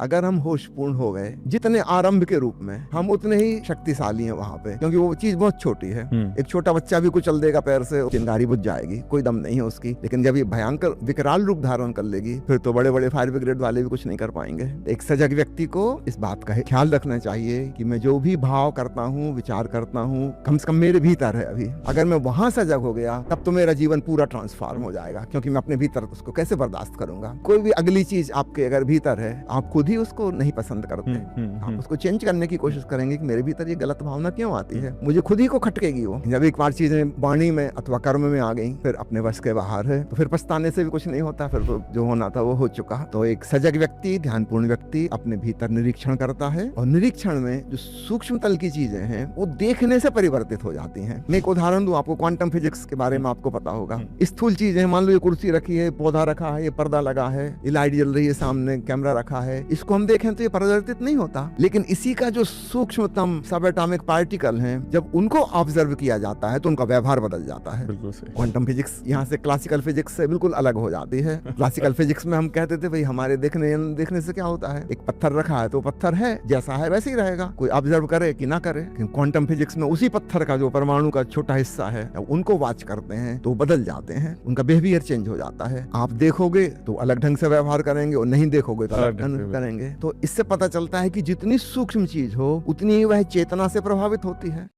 अगर हम होशपूर्ण हो गए जितने आरंभ के रूप में, हम उतने ही शक्तिशाली हैं वहां पे, क्योंकि वो चीज बहुत छोटी है। एक छोटा बच्चा भी कुचल देगा पैर से, चिंगारी बुझ जाएगी, कोई दम नहीं है उसकी। लेकिन जब ये भयंकर विकराल रूप धारण कर लेगी, फिर तो बड़े बड़े फायर ब्रिगेड वाले भी कुछ नहीं कर पाएंगे। एक सजग व्यक्ति को इस बात का ख्याल रखना चाहिए कि मैं जो भी भाव करता हूँ, विचार करता हूँ, कम से कम मेरे भीतर है। अभी अगर मैं वहां सजग हो गया, तब तो मेरा जीवन पूरा ट्रांसफॉर्म हो जाएगा, क्योंकि मैं अपने भीतर उसको कैसे बर्दाश्त करूंगा। कोई भी अगली चीज आपके अगर भीतर है, आप खुद ही उसको नहीं पसंद करते, आप उसको चेंज करने की कोशिश करेंगे कि मेरे भीतर ये गलत भावना क्यों आती है, मुझे खुद ही को खटकेगी वो। जब एक बार चीजें वाणी में अथवा कर्म में आ गई, फिर अपने वश के बाहर है, तो फिर पछताने से भी कुछ नहीं होता, फिर तो जो होना था वो हो चुका। तो एक सजग व्यक्ति, ध्यानपूर्ण व्यक्ति अपने भीतर निरीक्षण करता है, और निरीक्षण में जो सूक्ष्म तल की चीजें हैं वो देखने से परिवर्तित हो जाती हैं। मैं एक उदाहरण दूं आपको, क्वांटम फिजिक्स के बारे में आपको पता होगा। स्थूल चीजें, मान लो ये कुर्सी रखी है, पौधा रखा है, ये पर्दा लगा है, ये लाइट जल रही है, सामने कैमरा रखा है, इसको हम देखें तो ये परिवर्तित नहीं होता। लेकिन इसी का जो सूक्ष्मतम सब एटॉमिक पार्टिकल हैं, जब उनको ऑब्जर्व किया जाता है तो उनका व्यवहार बदल जाता है। क्वांटम फिजिक्स यहाँ से क्लासिकल फिजिक्स से बिल्कुल अलग हो जाती है। क्लासिकल फिजिक्स में हम कहते थे भाई हमारे देखने से क्या होता है, एक पत्थर रखा है तो पत्थर है, जैसा है वैसे ही रहेगा, कोई ऑब्जर्व करे कि ना करे। लेकिन क्वांटम फिजिक्स में उसी पत्थर का जो परमाणु का छोटा हिस्सा है, उनको वॉच करते हैं तो बदल जाते हैं, उनका बिहेवियर चेंज हो जाता है। आप देखोगे तो अलग ढंग से व्यवहार करेंगे, और नहीं देखोगे तो अलग ढंग से करेंगे। तो इससे पता चलता है कि जितनी सूक्ष्म चीज हो, उतनी ही वह चेतना से प्रभावित होती है।